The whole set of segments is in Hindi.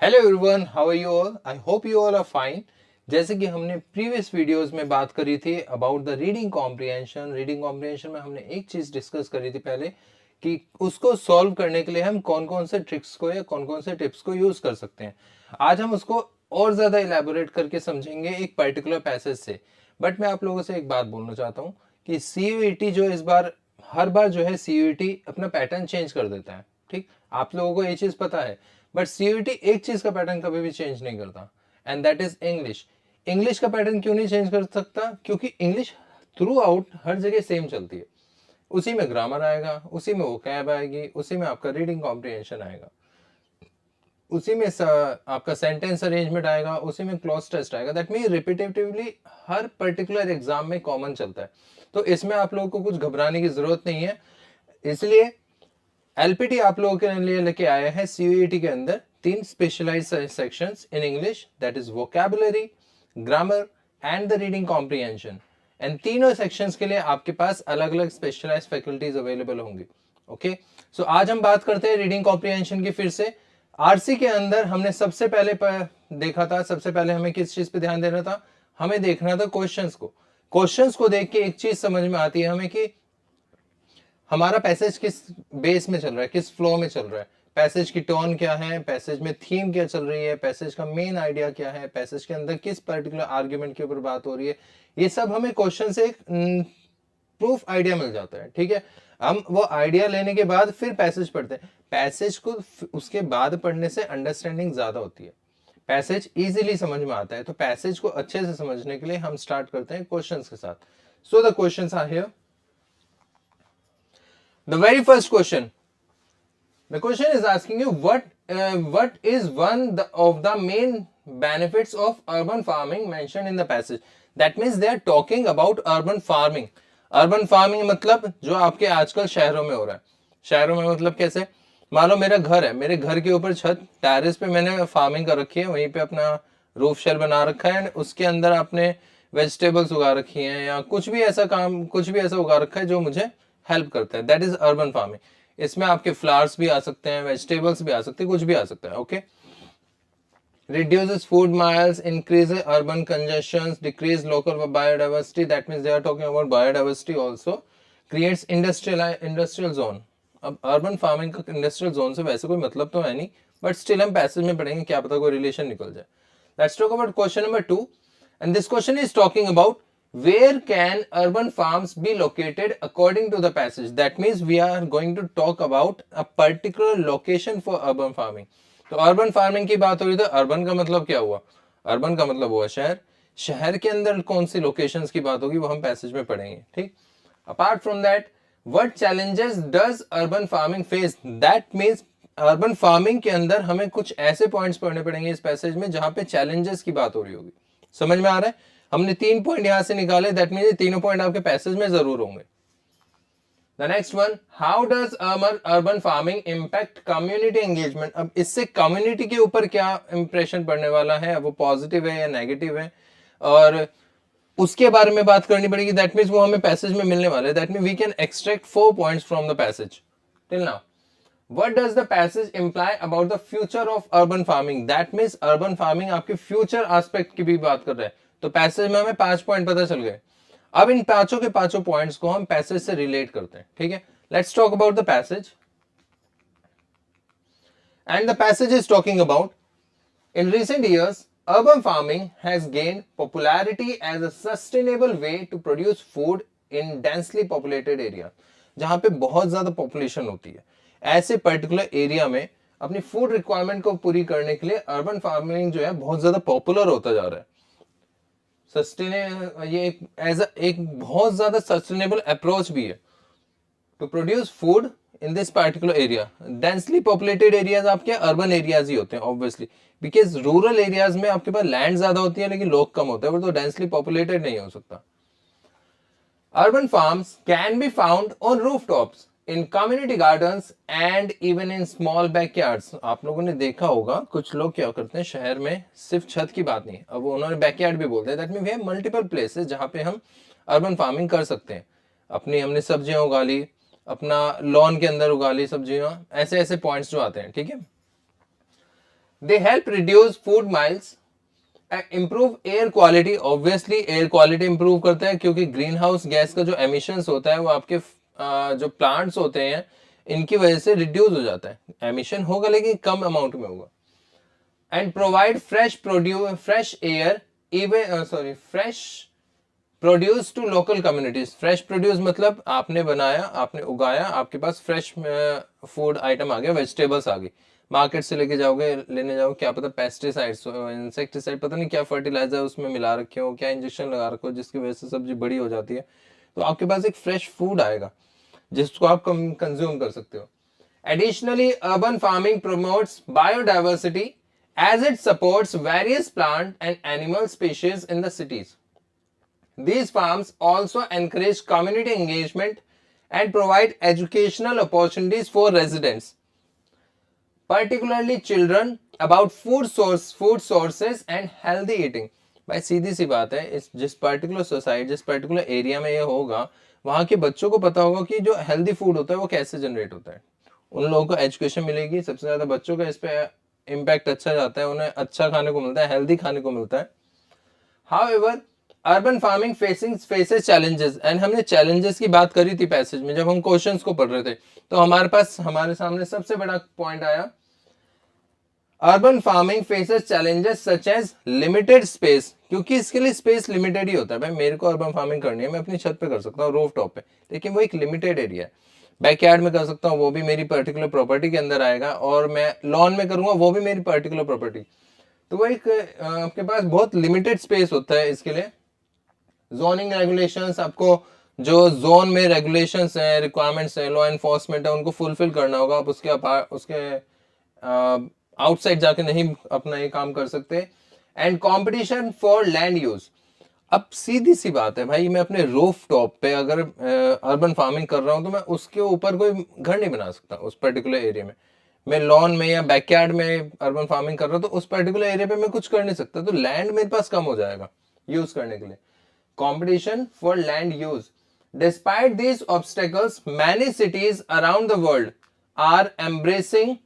Hello everyone, how are you all? I hope you all are fine. जैसे कि हमने प्रीवियस वीडियोस में बात करी थी अबाउट द रीडिंग कॉम्प्रिहेंशन में हमने एक चीज डिस्कस करी थी पहले कि उसको सॉल्व करने के लिए हम कौन कौन से ट्रिक्स को या कौन कौन से टिप्स को यूज कर सकते हैं। आज हम उसको और ज्यादा इलेबोरेट करके समझेंगे एक पर्टिकुलर पैसेज से। बट मैं आप लोगों से एक बात बोलना चाहता हूँ कि सीयूईटी जो इस बार हर बार जो है सीयूईटी अपना पैटर्न चेंज कर देता है। ठीक, आप लोगों को ये चीज पता है। बट सीयूईटी एक चीज का पैटर्न कभी भी चेंज नहीं करता, and that is English. English का पैटर्न क्यों नहीं चेंज कर सकता? क्योंकि इंग्लिश थ्रू आउट हर जगह सेम चलती है। उसी में ग्रामर आएगा, उसी में वोकैब आएगी, उसी में आपका रीडिंग कॉम्प्रिहेंशन आएगा, उसी में आपका सेंटेंस अरेंजमेंट आएगा, उसी में क्लॉज टेस्ट आएगा। That mean repetitively her particular exam में कॉमन चलता है। तो इसमें आप लोगों को कुछ घबराने की जरूरत नहीं है। इसलिए एलपीटी आप लोगों के लिए लेके आया है सीयूईटी के अंदर 3 specialised sections in English, that is vocabulary, grammar and the reading comprehension. And तीनों सेक्शंस के लिए आपके पास अलग अलग स्पेशलाइज्ड फैकल्टीज अवेलेबल होंगी। ओके, सो आज हम बात करते हैं रीडिंग कॉम्प्रिहेंशन की। फिर से आरसी के अंदर हमने सबसे पहले देखा था, सबसे पहले हमें किस चीज पे ध्यान देना था? हमें देखना था क्वेश्चंस को। क्वेश्चंस को देख के एक चीज समझ में आती है हमें कि हमारा पैसेज किस बेस में चल रहा है, किस फ्लो में चल रहा है, पैसेज की टोन क्या है, पैसेज में थीम क्या चल रही है, पैसेज का मेन आइडिया क्या है, पैसेज के अंदर किस पर्टिकुलर आर्ग्यूमेंट के ऊपर बात हो रही है। ये सब हमें क्वेश्चन से एक प्रूफ आइडिया मिल जाता है। ठीक है, हम वो आइडिया लेने के बाद फिर पैसेज पढ़ते हैं। पैसेज को उसके बाद पढ़ने से अंडरस्टैंडिंग ज्यादा होती है, पैसेज इजीली समझ में आता है। तो पैसेज को अच्छे से समझने के लिए हम स्टार्ट करते हैं क्वेश्चंस के साथ। So the questions are here. The very first question. The question is asking you what is one of the main benefits of urban farming mentioned in the passage. That means they are talking about urban farming. Urban farming मतलब जो आपके आजकल शहरों में हो रहा है। शहरों में मतलब कैसे? मान लो मेरा घर है, मेरे घर के ऊपर छत टेरेस पे मैंने फार्मिंग कर रखी है, वहीं पे अपना रूफ शेल बना रखा है, उसके अंदर आपने वेजिटेबल्स उगा रखी हैं या कुछ भी ऐसा काम, कुछ भी ऐसा उगा रखा है जो मुझे हेल्प करता है। That is urban farming. इसमें आपके फ्लावर्स भी आ सकते हैं, वेजिटेबल्स भी आ सकते हैं, कुछ भी आ सकता है। Okay, reduces food miles, increases urban congestion, decrease local biodiversity. That means they are talking about biodiversity also. Creates industrial zone. अब अर्बन फार्मिंग का इंडस्ट्रियल जोन से वैसे कोई मतलब तो है नहीं, बट स्टिल हम पैसेज में पढ़ेंगे, क्या पता कोई रिलेशन निकल जाए। Let's talk about question number 2, and this question is talking about where can urban farms be located according to the passage. That means we are going to talk about a particular location for urban farming. तो अर्बन फार्मिंग की बात हो रही, तो अर्बन का मतलब क्या हुआ? अर्बन का मतलब हुआ शहर। शहर के अंदर कौन सी लोकेशंस की बात होगी वो हम पैसेज में पढ़ेंगे। ठीक, apart from that, what challenges does urban farming face? That means urban farming के अंदर हमें कुछ ऐसे पॉइंट्स पढ़ने पड़ेंगे इस पैसेज में जहां पे चैलेंजेस की बात हो रही होगी। समझ में आ रहा है? हमने 3 पॉइंट यहां से निकाले, दैट मींस तीनों पॉइंट आपके पैसेज में जरूर होंगे। The next one, how does urban farming impact community engagement? अब इससे कम्युनिटी के ऊपर क्या इंप्रेशन पड़ने वाला है, वो पॉजिटिव है या नेगेटिव है, और उसके बारे में बात करनी पड़ेगी। दैट मीन्स वो हमें पैसेज में मिलने वाले। That mean we can extract 4 points from the passage till now. What does the passage imply about the future of urban farming? That means urban farming आपके future aspect की भी बात कर रहा है। तो पैसेज में हमें 5 पॉइंट पता चल गए। अब इन पांचों के पांचों पॉइंट्स को हम पैसेज से रिलेट करते हैं। ठीक है, let's talk about the passage. And the passage is talking about in recent years urban farming has gained popularity as a sustainable way to produce food in densely populated area. जहां पे बहुत ज्यादा पॉपुलेशन होती है, ऐसे पर्टिकुलर एरिया में अपनी फूड रिक्वायरमेंट को पूरी करने के लिए अर्बन फार्मिंग जो है बहुत ज्यादा पॉपुलर होता जा रहा है। ये एक बहुत ज्यादा सस्टेनेबल अप्रोच भी है to produce food in this particular area. Densely populated areas आपके अर्बन एरियाज ही होते हैं ऑब्वियसली, बिकॉज रूरल एरियाज में आपके पास लैंड ज्यादा होती है लेकिन लोग कम होते हैं, वो तो डेंसली पॉपुलेटेड नहीं हो सकता। Urban farms can be found on rooftops, in community gardens and even in small backyards. आप लोगों ने देखा होगा कुछ लोग क्या करते हैं शहर में, सिर्फ छत की बात नहीं, अब उन्होंने बैकयार्ड भी बोलते हैं। That mean we have multiple places जहां पे हम अर्बन फार्मिंग कर सकते हैं। अपनी हमने सब्जियां उगा ली, अपना लॉन के अंदर उगा ली सब्जियां, ऐसे ऐसे पॉइंट्स जो आते हैं। ठीक है, they help reduce food miles, improve air quality, obviously air quality improve करता है क्योंकि ग्रीन हाउस गैस का जो एमिशंस होता है वो आपके जो प्लांट्स होते हैं इनकी वजह से रिड्यूस हो जाता है। एमिशन होगा लेकिन कम अमाउंट में होगा। And provide fresh air even fresh produce to local communities. Fresh produce मतलब आपने बनाया, आपने उगाया, आपके पास फ्रेश फूड आइटम आ गया, वेजिटेबल्स आ गई, मार्केट से लेके जाओगे, लेने जाओ, क्या पता पेस्टिसाइड्स इंसेक्टिसाइड पता नहीं क्या फर्टिलाइजर उसमें मिला रखे हो, क्या इंजेक्शन लगा रखे हो जिसकी वजह से सब्जी बड़ी हो जाती है, तो आपके पास एक फ्रेश फूड आएगा जिसको आप कंज्यूम कर सकते हो। Additionally urban farming promotes biodiversity as it supports various plant and animal species in the cities. These farms also encourage community engagement and provide educational opportunities for residents, particularly children, about food sources and healthy eating. भाई सीधी सी बात है, इस जिस पर्टिकुलर सोसाइटी, जिस पर्टिकुलर एरिया में ये होगा, वहां के बच्चों को पता होगा कि जो हेल्दी फूड होता है वो कैसे जनरेट होता है। उन लोगों को एजुकेशन मिलेगी, सबसे ज्यादा बच्चों का इस पे इम्पैक्ट अच्छा जाता है, उन्हें अच्छा खाने को मिलता है, हेल्दी खाने को मिलता है। However urban farming faces challenges, and हमने चैलेंजेस की बात करी थी पैसेज में जब हम क्वेश्चंस को पढ़ रहे थे, तो हमारे सामने सबसे बड़ा पॉइंट आया, urban farming faces challenges such as limited space, क्योंकि इसके लिए स्पेस लिमिटेड ही होता है। भाई मेरे को अर्बन फार्मिंग करनी है, मैं अपनी छत पे कर सकता हूँ, रूफ टॉप पे, लेकिन वो एक लिमिटेड एरिया है। बैकयार्ड में कर सकता हूँ, वो भी मेरी पर्टिकुलर प्रॉपर्टी के अंदर आएगा, और मैं लॉन में करूंगा, वो भी मेरी पर्टिकुलर प्रॉपर्टी। तो वो एक आपके पास बहुत लिमिटेड स्पेस होता है इसके लिए। जोनिंग रेगुलेशंस, आपको जो जोन में रेगुलेशंस है, रिक्वायरमेंट्स है, लॉ एनफोर्समेंट है, उनको फुलफिल करना होगा। आप उसके आउटसाइड जाके नहीं अपना ये काम कर सकते। And competition for land use, अब सीधी सी बात है भाई, मैं अपने रूफ टॉप पे अगर अर्बन फार्मिंग कर रहा हूं तो मैं उसके ऊपर कोई घर नहीं बना सकता उस पर्टिकुलर एरिया में। मैं लॉन में या बैकयार्ड में अर्बन फार्मिंग कर रहा हूं तो उस पर्टिकुलर एरिया पे मैं कुछ कर नहीं सकता, तो लैंड मेरे पास कम हो जाएगा यूज करने के लिए। Competition for land use, despite these obstacles many cities around the world are embracing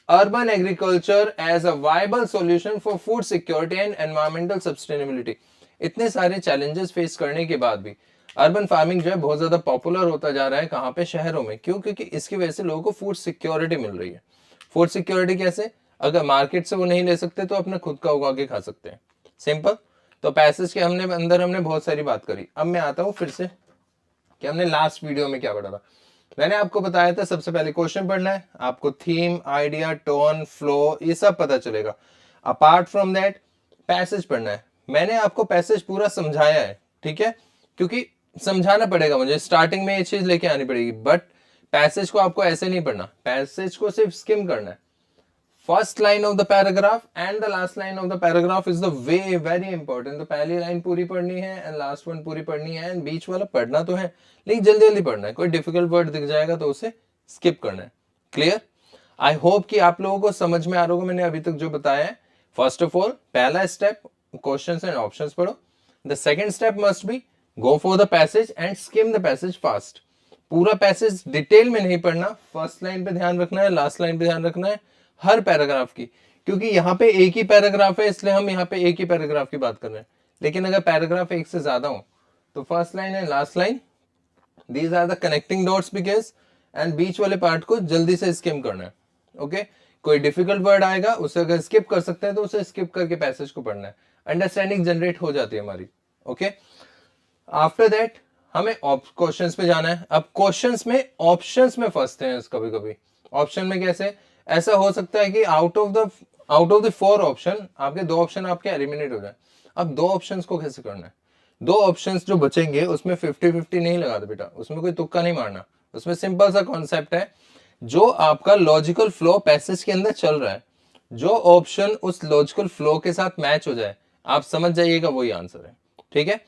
urban agriculture as a viable solution for food security and environmental sustainability। इतने सारे चैलेंजेस फेस करने के बाद भी अर्बन फार्मिंग जो है बहुत ज्यादा पॉपुलर होता जा रहा है। कहाँ पे? शहरों में। क्यों? क्योंकि इसकी वजह से लोगों को फूड सिक्योरिटी मिल रही है। फूड सिक्योरिटी कैसे? अगर मार्केट से वो नहीं ले सकते तो अपना खुद का उगा के खा सकते हैं, सिंपल। तो पैसेज के हमने बहुत सारी बात करी। अब मैं आता हूँ फिर से कि हमने लास्ट वीडियो में क्या पढ़ा था। मैंने आपको बताया था सबसे पहले क्वेश्चन पढ़ना है, आपको थीम, आइडिया, टोन, फ्लो ये सब पता चलेगा। अपार्ट फ्रॉम दैट पैसेज पढ़ना है। मैंने आपको पैसेज पूरा समझाया है, ठीक है, क्योंकि समझाना पड़ेगा मुझे, स्टार्टिंग में ये चीज लेके आनी पड़ेगी, बट पैसेज को आपको ऐसे नहीं पढ़ना, पैसेज को सिर्फ स्किम करना है। First line of the paragraph and the last line of the paragraph is the way very important. तो पहली लाइन पूरी पढ़नी है एंड लास्ट वन पूरी पढ़नी है, एंड बीच वाला पढ़ना तो है लेकिन जल्दी जल्दी पढ़ना है। कोई डिफिकल्ट वर्ड दिख जाएगा तो उसे स्किप करना है। क्लियर? आई होप कि आप लोगों को समझ में आ रहा होगा मैंने अभी तक जो बताया है। फर्स्ट ऑफ ऑल, पहला स्टेप क्वेश्चंस एंड ऑप्शंस पढ़ो। The second step must be go for the passage and scheme the passage fast. पूरा पैसेज डिटेल में नहीं पढ़ना, फर्स्ट लाइन पे ध्यान रखना है, लास्ट लाइन पे ध्यान रखना है, हर पैराग्राफ की, क्योंकि यहाँ पे एक ही पैराग्राफ है इसलिए हम यहाँ पे एक ही पैराग्राफ की बात कर रहे हैं। लेकिन अगर पैराग्राफ एक से ज्यादा हो तो first line and last line, these are the connecting dots because, and बीच वाले पार्ट को जल्दी से स्किम करना है। ओके, कोई डिफिकल्ट वर्ड आएगा उसे अगर स्किप कर सकते हैं तो उसे स्किप करके पैसेज को पढ़ना है, अंडरस्टैंडिंग जनरेट हो जाती है हमारी। ओके, आफ्टर दैट हमें क्वेश्चंस पे जाना है। अब क्वेश्चंस में ऑप्शंस में फंसते हैं कभी कभी। ऑप्शन में कैसे? ऐसा हो सकता है कि आउट ऑफ द 4 ऑप्शन आपके 2 ऑप्शन आपके एलिमिनेट हो जाए। अब 2 ऑप्शंस को कैसे करना है? 2 ऑप्शंस जो बचेंगे उसमें 50-50 नहीं लगा दो बेटा, उसमें कोई तुक्का नहीं मारना। उसमें सिंपल सा कॉन्सेप्ट है, जो आपका लॉजिकल फ्लो पैसेज के अंदर चल रहा है, जो ऑप्शन उस लॉजिकल फ्लो के साथ मैच हो जाए, आप समझ जाइएगा वही आंसर है। ठीक है,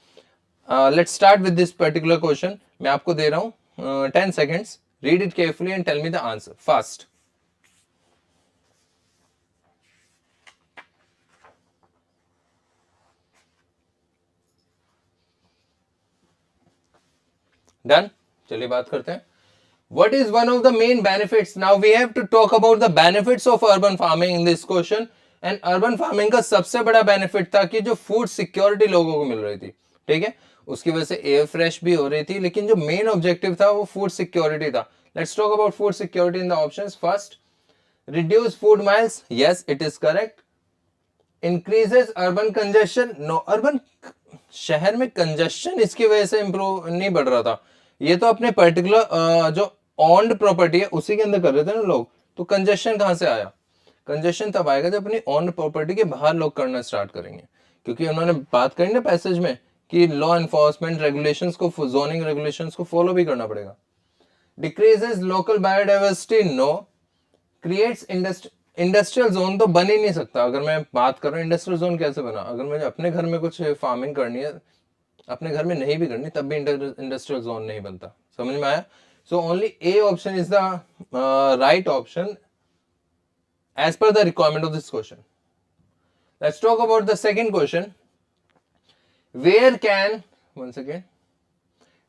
let's start with this particular question. मैं आपको दे रहा हूं 10 seconds, read it carefully and tell me the answer fast. Done? चलिए बात करते हैं। What is one of the main benefits? Now we have to talk about the benefits of urban farming in this question. And urban farming का सबसे बड़ा बेनिफिट था कि जो फूड सिक्योरिटी लोगों को मिल रही थी, ठीक है, उसकी वजह से एयर फ्रेश भी हो रही थी, लेकिन जो मेन ऑब्जेक्टिव था वो फूड सिक्योरिटी था. Let's talk about food security in the options. First, reduce food miles. Yes, it is correct. Increases urban congestion. No, urban शहर में कंजेशन इसकी वजह से इंप्रूव नहीं बढ़ रहा था. ये तो अपने पर्टिकुलर जो ऑन्ड प्रॉपर्टी है उसी के अंदर कर रहे थे ना लोग, तो कंजेशन कहां से आया? कंजेशन तब आएगा जब अपनी ऑन प्रॉपर्टी के बाहर लोग करना स्टार्ट करेंगे, क्योंकि उन्होंने बात करी ना पैसेज में कि लॉ एनफोर्समेंट रेगुलेशंस को, जोनिंग रेगुलेशंस को फॉलो भी करना पड़ेगा. Decreases local biodiversity. No. Creates industrial zone तो बन ही नहीं सकता. अगर मैं बात कर रहा हूँ इंडस्ट्रियल जोन कैसे बना, अगर मुझे अपने घर में कुछ फार्मिंग करनी है, अपने घर में नहीं भी करनी तब भी इंडस्ट्रियल जोन नहीं बनता. समझ में आया? So only A option is the right option as per the requirement of this question. Let's talk about the second question. Where can, once again,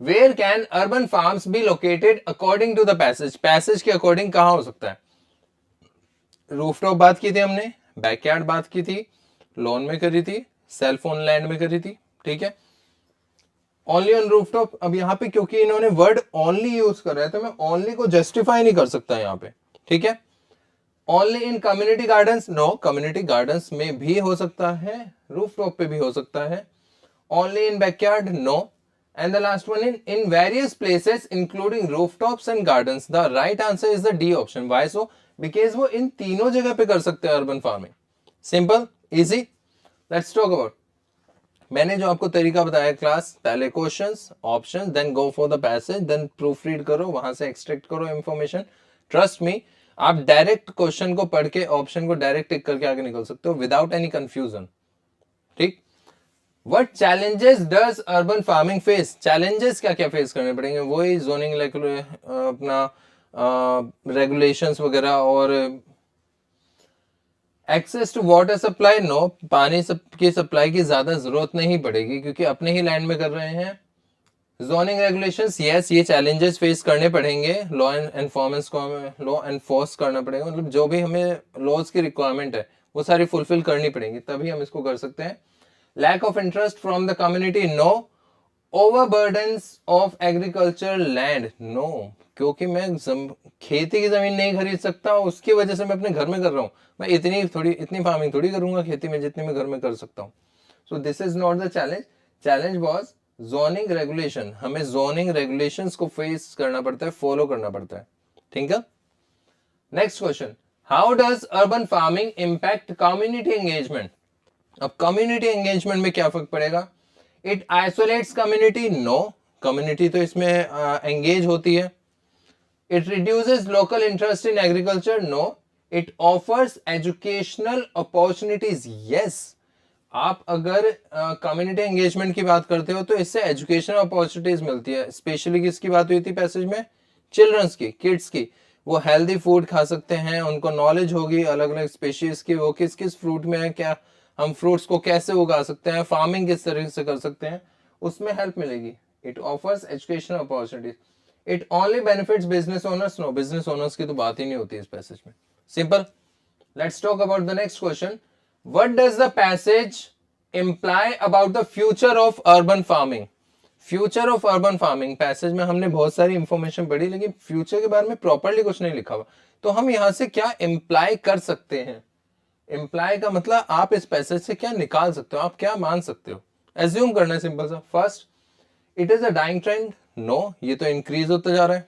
where can urban farms be located according to the passage? Passage के according कहाँ हो सकता है? रूफटॉप बात की थी हमने, बैकयार्ड बात की थी, लॉन में करी थी, सेल फोन लैंड में करी थी, ठीक है. Only on rooftop. अब यहाँ पे क्योंकि इन्होंने वर्ड ओनली यूज कर रहा है तो मैं ओनली को जस्टिफाई नहीं कर सकता यहाँ पे, ठीक है. Only in community gardens. No, community gardens में भी हो सकता है, रूफटॉप पे भी हो सकता है. Only in backyard. No. And the last one, in various places including rooftops and gardens. The right answer is the D option. Why so? Because वो इन तीनों जगह पे कर सकते हैं urban farming. Simple, easy. Let's talk about, मैंने जो आपको तरीका बताया क्लास, पहले questions, options, then go for the passage, then proofread करो, वहां से एक्सट्रैक्ट करो इंफॉर्मेशन. ट्रस्ट मी, आप डायरेक्ट क्वेश्चन को पढ़ के ऑप्शन को डायरेक्ट टिक करके आगे निकल सकते हो विदाउट एनी कंफ्यूजन, ठीक. What challenges does urban farming face? Challenges क्या क्या फेस करने पड़ेंगे? वही जोनिंग अपना रेगुलेशंस वगैरह, और access to water supply. No, पानी की सप्लाई की ज्यादा जरूरत नहीं पड़ेगी क्योंकि अपने ही लैंड में कर रहे हैं. जोनिंग रेगुलेशंस, यस, ये चैलेंजेस फेस करने पड़ेंगे. लॉ एनफोर्समेंट को हमें लॉ एनफोर्स करना पड़ेगा, मतलब जो भी हमें लॉज की रिक्वायरमेंट है वो सारी फुलफिल करनी पड़ेगी, तभी हम इसको कर सकते हैं. Lack of interest from the community. No. Overburdens of agriculture land. No, क्योंकि मैं खेती की जमीन नहीं खरीद सकता, उसकी वजह से मैं अपने घर में कर रहा हूँ. मैं इतनी फार्मिंग थोड़ी करूंगा खेती में जितनी मैं घर में कर सकता हूँ. So this is not the challenge. Challenge was zoning regulation. हमें जोनिंग रेगुलेशंस को फेस करना पड़ता है, फॉलो करना पड़ता है, ठीक है. Next question, how does urban farming impact community engagement? अब कम्युनिटी एंगेजमेंट में क्या फर्क पड़ेगा? It isolates community. No, community तो इसमें एंगेज होती है. It reduces local interest in agriculture. No. It offers educational opportunities. Yes, आप अगर कम्युनिटी एंगेजमेंट की बात करते हो तो इससे एजुकेशनल अपॉर्चुनिटीज मिलती है. स्पेशली किसकी बात हुई थी पैसेज में? चिल्ड्रंस की, किड्स की. वो हेल्दी फूड खा सकते हैं, उनको नॉलेज होगी अलग अलग स्पेशीज की, वो किस किस फ्रूट में है, क्या हम फ्रूट्स को कैसे उगा सकते हैं, फार्मिंग किस तरीके से कर सकते हैं, उसमें हेल्प मिलेगी. It offers educational opportunities. It only benefits business owners. No, business owners की तो बात ही नहीं होती इस पैसेज में. Simple. Let's talk about the next question. What does the passage imply about the future of urban farming? Future of urban farming passage में हमने बहुत सारी इंफॉर्मेशन पढ़ी, लेकिन फ्यूचर के बारे में प्रॉपरली कुछ नहीं लिखा हुआ. तो हम यहां से क्या इंप्लाई कर सकते हैं? इंप्लाई का मतलब आप इस पैसेज से क्या निकाल सकते हो, आप क्या मान सकते हो? एज्यूम करना है सिंपल सा. First, it is a dying trend. No, ये तो इंक्रीज होता जा रहा है.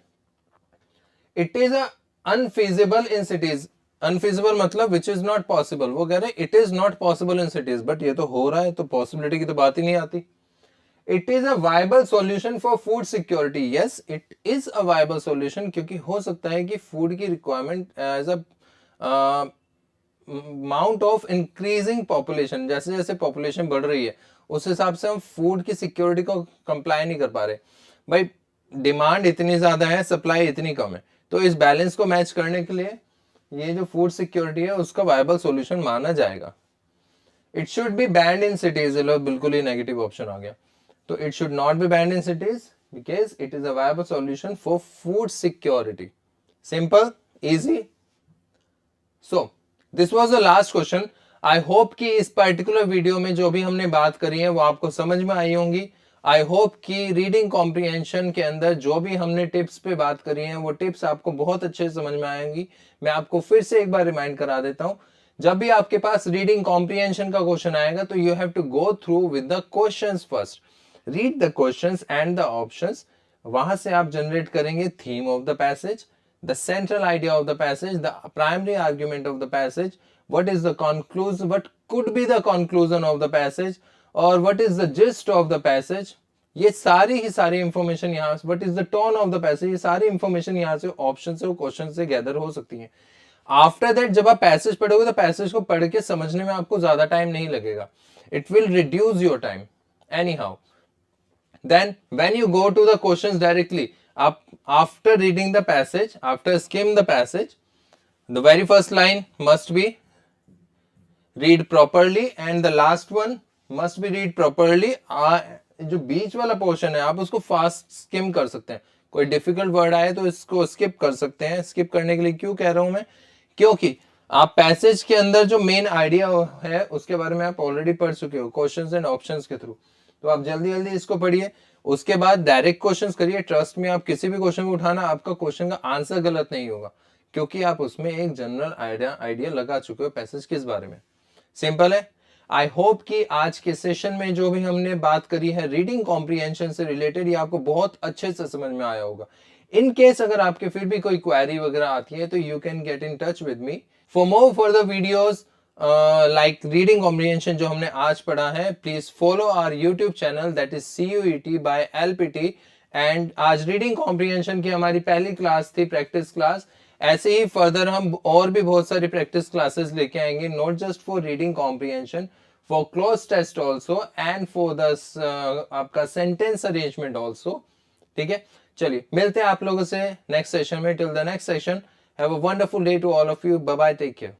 It is unfeasible in cities. Unfeasible मतलब विच इज नॉट पॉसिबल. वो कह रहे हैं it is not possible in cities, but ये तो हो रहा है, तो पॉसिबिलिटी की तो बात ही नहीं आती. It is a viable solution for food security. Yes, it is a viable solution, क्योंकि हो सकता है कि फूड की requirement as a amount of increasing population, जैसे जैसे पॉपुलेशन बढ़ रही है उस हिसाब से हम फूड की सिक्योरिटी को कंप्लाई नहीं कर पा रहे. भाई, डिमांड इतनी ज्यादा है, सप्लाई इतनी कम है, तो इस बैलेंस को मैच करने के लिए ये जो फूड सिक्योरिटी है उसका वायबल सॉल्यूशन माना जाएगा. It should be band in cities. बिल्कुल ही नेगेटिव ऑप्शन आ गया. तो it should not be band in cities because it is a viable solution for food security. Simple, easy. So this was the last question. I hope कि इस पर्टिकुलर वीडियो में जो भी हमने बात करी है वो आपको समझ में आई होंगी। आई होप कि रीडिंग कॉम्प्रिहेंशन के अंदर जो भी हमने टिप्स पे बात करी है वो टिप्स आपको बहुत अच्छे से समझ में आएंगी। मैं आपको फिर से एक बार रिमाइंड करा देता हूं, जब भी आपके पास रीडिंग कॉम्प्रिहेंशन का क्वेश्चन आएगा तो you have to go through with the questions first, read the questions and the options. वहां से आप जनरेट करेंगे theme of the passage, the central idea of the passage, the primary argument of the passage, what is the conclusion, what could be the conclusion of the passage, or what is the gist of the passage। ये सारी ही सारी इंफॉर्मेशन यहाँ से, what is the tone of the passage, ये सारी इंफॉर्मेशन यहाँ से ऑप्शन से और क्वेश्चन से गैदर हो सकती है। आफ्टर दैट जब आप पैसेज पढ़ोगे तो पैसेज को पढ़ के समझने में आपको ज्यादा टाइम नहीं लगेगा, it will reduce your time any how. Then when you go to the questions directly, after reading the passage, after skim the passage, the very first line must be read properly and the last one must be read properly। जो बीच वाला पोर्शन है आप उसको फास्ट स्किम कर सकते हैं, कोई डिफिकल्ट वर्ड आए तो इसको स्किप कर सकते हैं। स्किप करने के लिए क्यों कह रहा हूं मैं, क्योंकि आप पैसेज के अंदर जो मेन आइडिया है उसके बारे में आप ऑलरेडी पढ़ चुके हो क्वेश्चंस एंड ऑप्शंस के थ्रू, तो आप जल्दी जल्दी इसको पढ़िए। उसके बाद डायरेक्ट क्वेश्चंस करिए, ट्रस्ट में आप किसी भी क्वेश्चन को उठाना, आपका क्वेश्चन का आंसर गलत नहीं होगा क्योंकि आप उसमें एक जनरल आइडिया लगा चुके हो पैसेज किस बारे में। सिंपल है। आई होप कि आज के सेशन में जो भी हमने बात करी है रीडिंग कॉम्प्रिहेंशन से रिलेटेड ये आपको बहुत अच्छे से समझ में आया होगा। इन केस अगर आपके फिर भी कोई क्वेरी वगैरह आती है तो you can get in touch with me for more further videos like reading comprehension जो हमने आज पढ़ा है। Please follow our YouTube channel that is CUET by LPT। एंड आज रीडिंग कॉम्प्रिहेंशन की हमारी पहली क्लास थी, प्रैक्टिस क्लास। ऐसे ही फर्दर हम और भी बहुत सारी प्रैक्टिस क्लासेस लेके आएंगे, not just for reading comprehension, for cloze test also and for the आपका सेंटेंस अरेंजमेंट ऑल्सो। ठीक है, चलिए मिलते हैं आप लोगों से नेक्स्ट सेशन में। Till the next session, have a wonderful day to all of you, bye bye, take care.